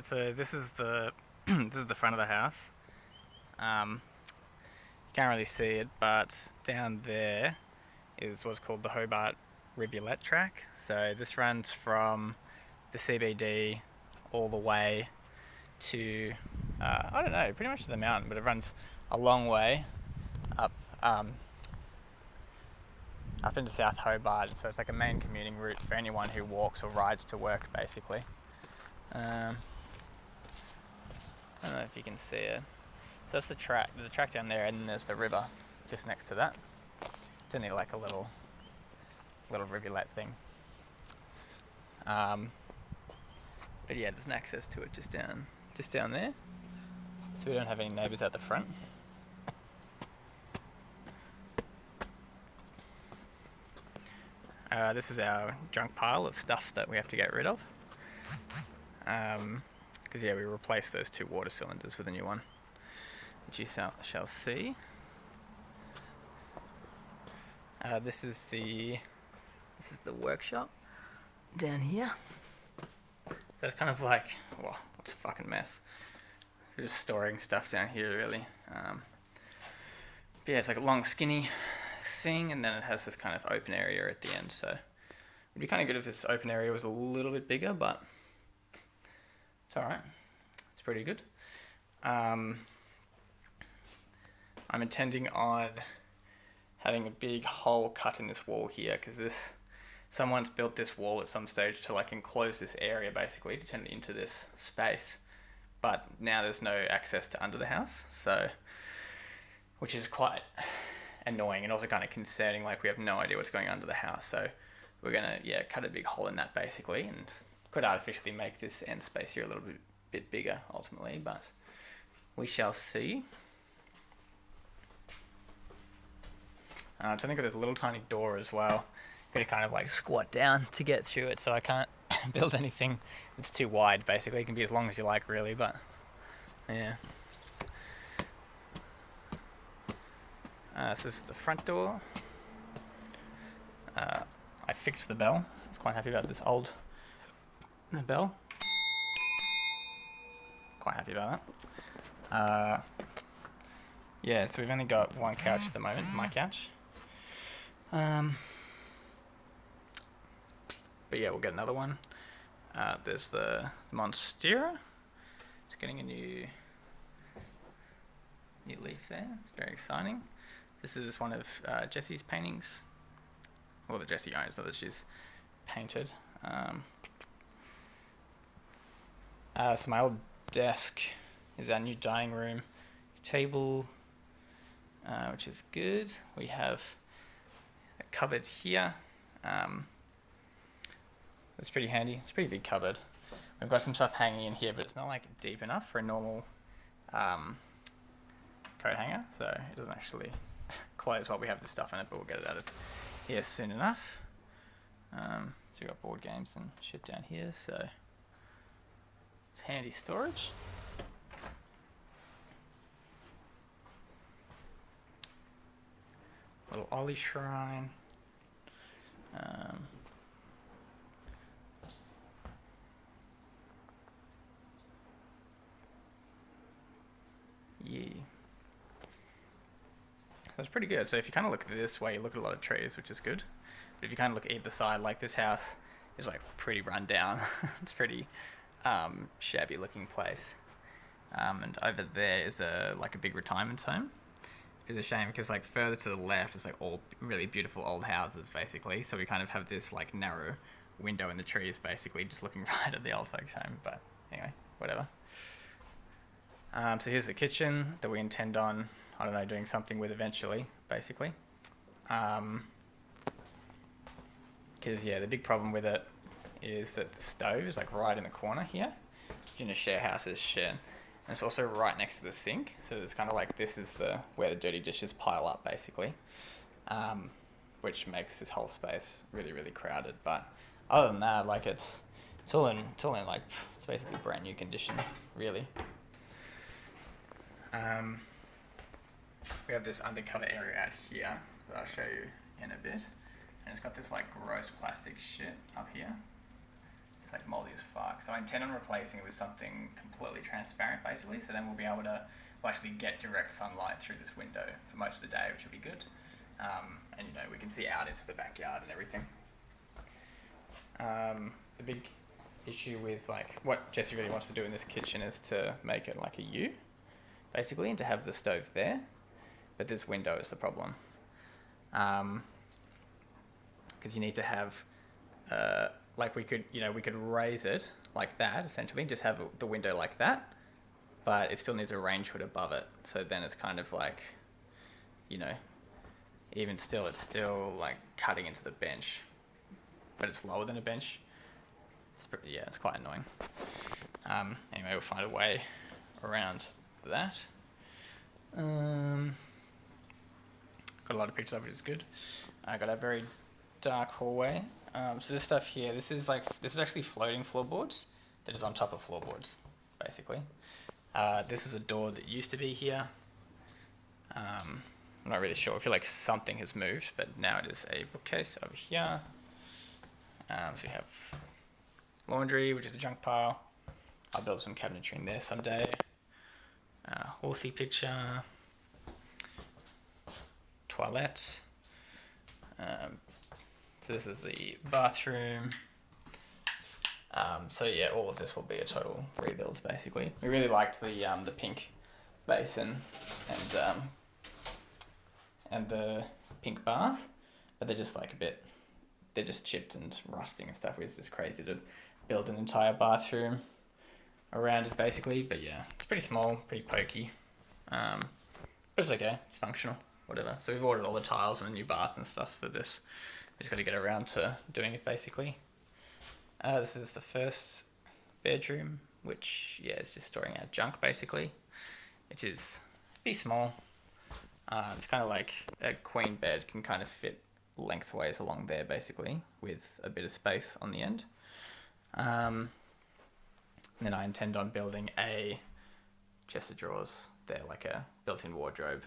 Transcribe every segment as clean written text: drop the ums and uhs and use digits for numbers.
Alright, so this is the this is the front of the house. You can't really see it, but down there is what's called the Hobart Rivulet track. So this runs from the CBD all the way to I don't know, pretty much to the mountain, but it runs a long way up up into South Hobart. So it's like a main commuting route for anyone who walks or rides to work, basically. I don't know if you can see it. So that's the track. There's a track down there, and then there's the river just next to that. It's only like a little rivulet thing. But yeah, there's an access to it just down there. So we don't have any neighbours out the front. This is our junk pile of stuff that we have to get rid of. Because yeah, we replaced those 2 water cylinders with a new one, which you shall see. This is the workshop down here. So it's kind of like, well, it's a fucking mess. We're just storing stuff down here, really. But yeah, it's like a long, skinny thing, and then it has this kind of open area at the end. So it'd be kind of good if this open area was a little bit bigger, but it's alright. It's pretty good. I'm intending on having a big hole cut in this wall here, because someone's built this wall at some stage to like enclose this area, basically to turn it into this space, but now there's no access to under the house, so which is quite annoying and also kind of concerning. Like, we have no idea what's going under the house, so we're gonna cut a big hole in that, basically, and could artificially make this end space here a little bit bigger ultimately, but we shall see. So I think there's a little tiny door as well. Got to kind of like squat down to get through it, so I can't build anything that's too wide. Basically, it can be as long as you like, really, but yeah. So this is the front door. I fixed the bell. I was quite happy about this the bell. Quite happy about that. Yeah, so we've only got one couch at the moment, my couch. But yeah, we'll get another one. There's the Monstera. It's getting a new leaf there. It's very exciting. This is one of Jessie's paintings. Well, that Jessie owns, not that she's painted. So my old desk is our new dining room table, which is good. We have a cupboard here. It's pretty handy. It's a pretty big cupboard. We've got some stuff hanging in here, but it's not like deep enough for a normal coat hanger, so it doesn't actually close while we have the stuff in it, but we'll get it out of here soon enough. So we've got board games and shit down here, so it's handy storage. Little Ollie shrine. Yeah. That's pretty good. So if you kind of look this way, you look at a lot of trees, which is good. But if you kind of look either side, like this house is like pretty run down. It's pretty shabby looking place. And over there is a big retirement home. It's a shame because like further to the left is like all really beautiful old houses, basically. So we kind of have this like narrow window in the trees, basically just looking right at the old folks home. But anyway, whatever. So here's the kitchen that we intend on, I don't know, doing something with eventually, basically. Because yeah, the big problem with it is that the stove is like right in the corner here. In a share house is shared. And it's also right next to the sink, so it's kind of like this is where the dirty dishes pile up, basically, which makes this whole space really, really crowded. But other than that, like it's all in like it's basically brand new condition, really. We have this undercover area out here that I'll show you in a bit, and it's got this like gross plastic shit up here. It's it's like moldy as fuck. So I intend on replacing it with something completely transparent, basically. So then we'll actually get direct sunlight through this window for most of the day, which will be good. And you know, we can see out into the backyard and everything. The big issue with like what Jessie really wants to do in this kitchen is to make it like a U, basically, and to have the stove there. But this window is the problem. Because you need to have, like we could raise it like that, essentially, just have the window like that, but it still needs a range hood above it. So then it's kind of like, you know, even still, it's still like cutting into the bench, but it's lower than a bench. It's quite annoying. Anyway, we'll find a way around that. Got a lot of pictures of it, which is good. I got a very dark hallway. So this stuff here, this is actually floating floorboards that is on top of floorboards, basically. This is a door that used to be here. I'm not really sure. I feel like something has moved, but now it is a bookcase over here. So we have laundry, which is a junk pile. I'll build some cabinetry in there someday. Horsey picture. Toilet. So this is the bathroom. So yeah, all of this will be a total rebuild, basically. We really liked the pink basin and the pink bath, but they're just like they're just chipped and rusting and stuff. It's just crazy to build an entire bathroom around it, basically. But yeah, it's pretty small, pretty pokey, but it's okay. It's functional, whatever. So we've ordered all the tiles and a new bath and stuff for this. We just got to get around to doing it, basically. This is the first bedroom, which is just storing our junk, basically. It is pretty small. It's kind of like a queen bed can kind of fit lengthways along there, basically, with a bit of space on the end. And then I intend on building a chest of drawers there, like a built-in wardrobe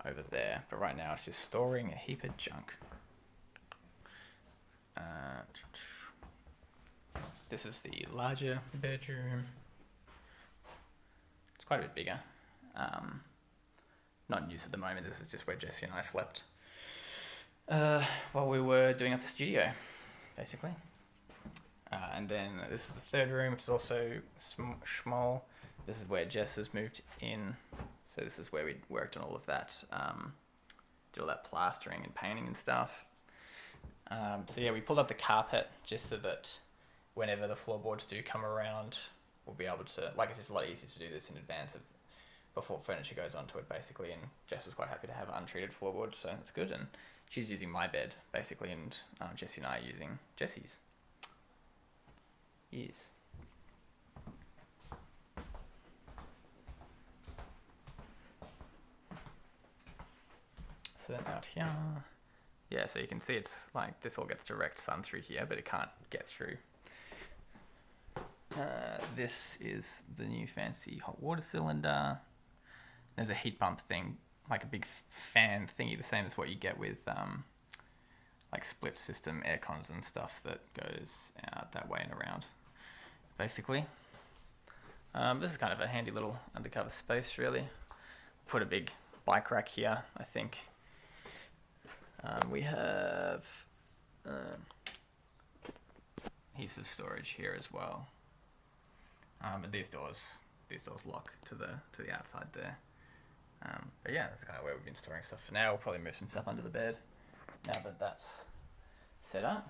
over there. But right now it's just storing a heap of junk. This is the larger bedroom. It's quite a bit bigger. Not in use at the moment. This is just where Jessie and I slept while we were doing up the studio, basically. And then this is the third room, which is also small. This is where Jess has moved in. So this is where we worked on all of that, did all that plastering and painting and stuff. So yeah, we pulled up the carpet just so that whenever the floorboards do come around, we'll be able to, like, it's just a lot easier to do this in advance before furniture goes onto it, basically. And Jess was quite happy to have untreated floorboards, so that's good. And she's using my bed, basically, and Jessie and I are using Jessie's. Yes. So then out here, yeah, so you can see it's like this all gets direct sun through here, but it can't get through. This is the new fancy hot water cylinder. There's a heat pump thing, like a big fan thingy, the same as what you get with like split system air cons and stuff that goes out that way and around, basically. This is kind of a handy little undercover space, really. Put a big bike rack here, I think. We have heaps of storage here as well. But these doors lock to the outside there. But yeah, that's kind of where we've been storing stuff for now. We'll probably move some stuff under the bed now that that's set up.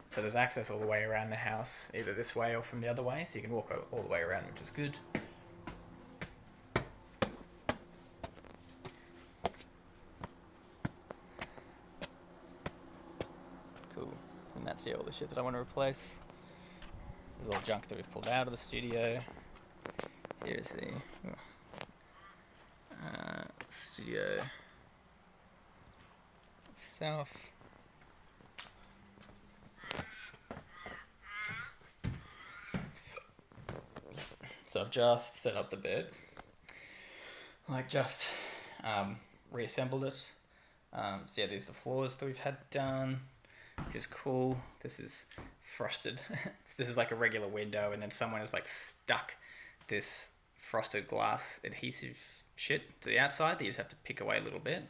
So there's access all the way around the house, either this way or from the other way, so you can walk all the way around, which is good. Cool. And that's all the shit that I want to replace. There's all junk that we've pulled out of the studio. Here's the studio itself. So I've just set up the bed, reassembled it. So yeah, these are the floors that we've had done. which is cool. This is frosted. This is like a regular window, and then someone has like stuck this frosted glass adhesive shit to the outside that you just have to pick away a little bit.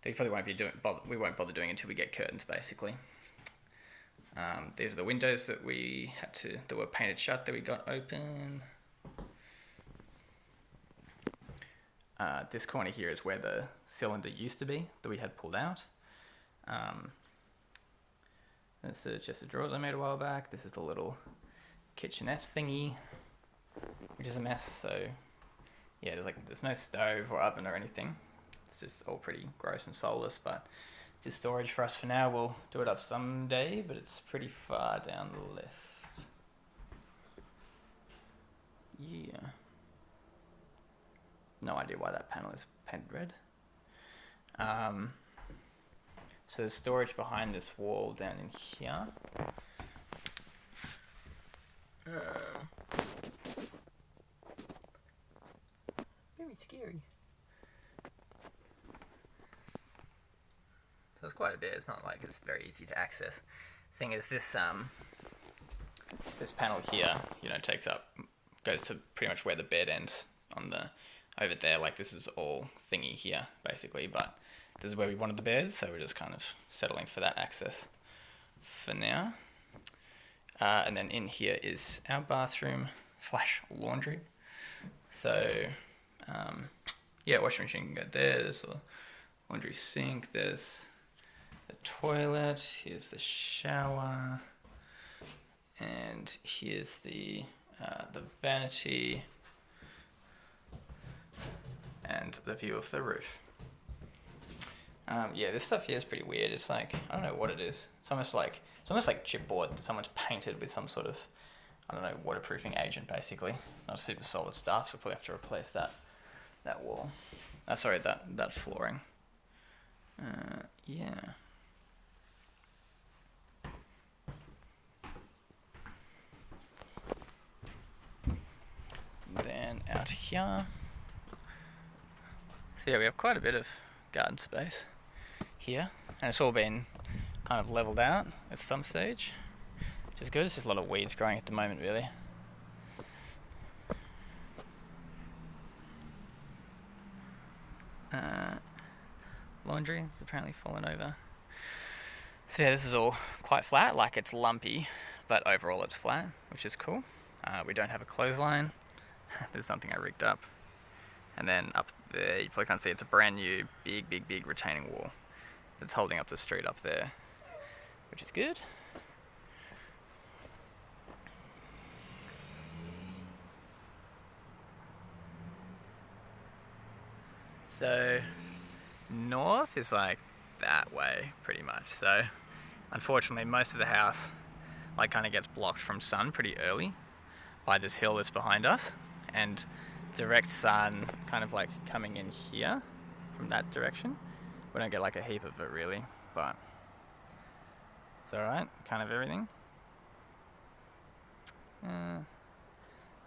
They probably won't be doing. We won't bother doing until we get curtains, basically. These are the windows that that were painted shut that we got open. This corner here is where the cylinder used to be that we had pulled out. That's the chest of drawers I made a while back. This is the little kitchenette thingy, which is a mess. So yeah, there's no stove or oven or anything. It's just all pretty gross and soulless, but just storage for us for now. We'll do it up someday, but it's pretty far down the list. Yeah. No idea why that panel is painted red. So there's storage behind this wall down in here. Very scary. So it's quite a bit. It's not like it's very easy to access. Thing is, this panel here, goes to pretty much where the bed ends on the over there. Like, this is all thingy here basically, but this is where we wanted the bed, so we're just kind of settling for that access for now. And then in here is our bathroom / laundry. So washing machine can go there. There's the laundry sink. There's the toilet. Here's the shower, and here's the vanity and the view of the roof. This stuff here is pretty weird. It's like, I don't know what it is. It's almost like chipboard that someone's painted with some sort of, I don't know, waterproofing agent, basically. Not super solid stuff, so we'll probably have to replace that wall. That flooring. Then out here. So yeah, we have quite a bit of garden space here, and it's all been kind of leveled out at some stage, which is good. It's just a lot of weeds growing at the moment, really. Laundry is apparently fallen over. So yeah, this is all quite flat, like it's lumpy, but overall it's flat, which is cool. We don't have a clothesline. There's something I rigged up. And then up there, you probably can't see, it's a brand new big retaining wall that's holding up the street up there, which is good. So north is like that way pretty much. So unfortunately most of the house like kind of gets blocked from sun pretty early by this hill that's behind us, and direct sun kind of like coming in here from that direction. We don't get like a heap of it really, but it's alright, kind of everything.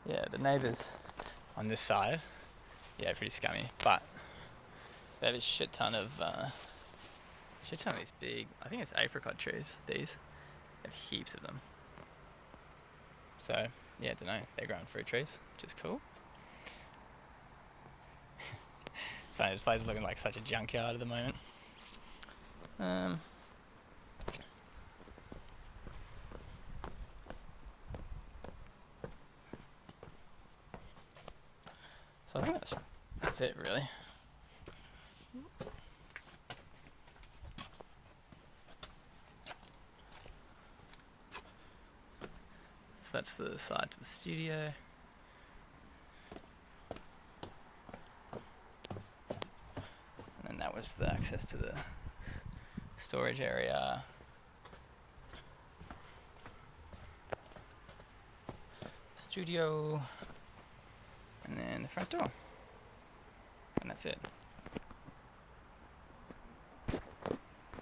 The neighbours on this side, pretty scummy, but they have a shit ton of these big, I think it's apricot trees, these. They have heaps of them. So, don't know, they're growing fruit trees, which is cool. It's funny, this place is looking like such a junkyard at the moment. So I think that's it really. So that's the side to the studio. And then that was the access to the storage area. Studio. And then the front door. And that's it.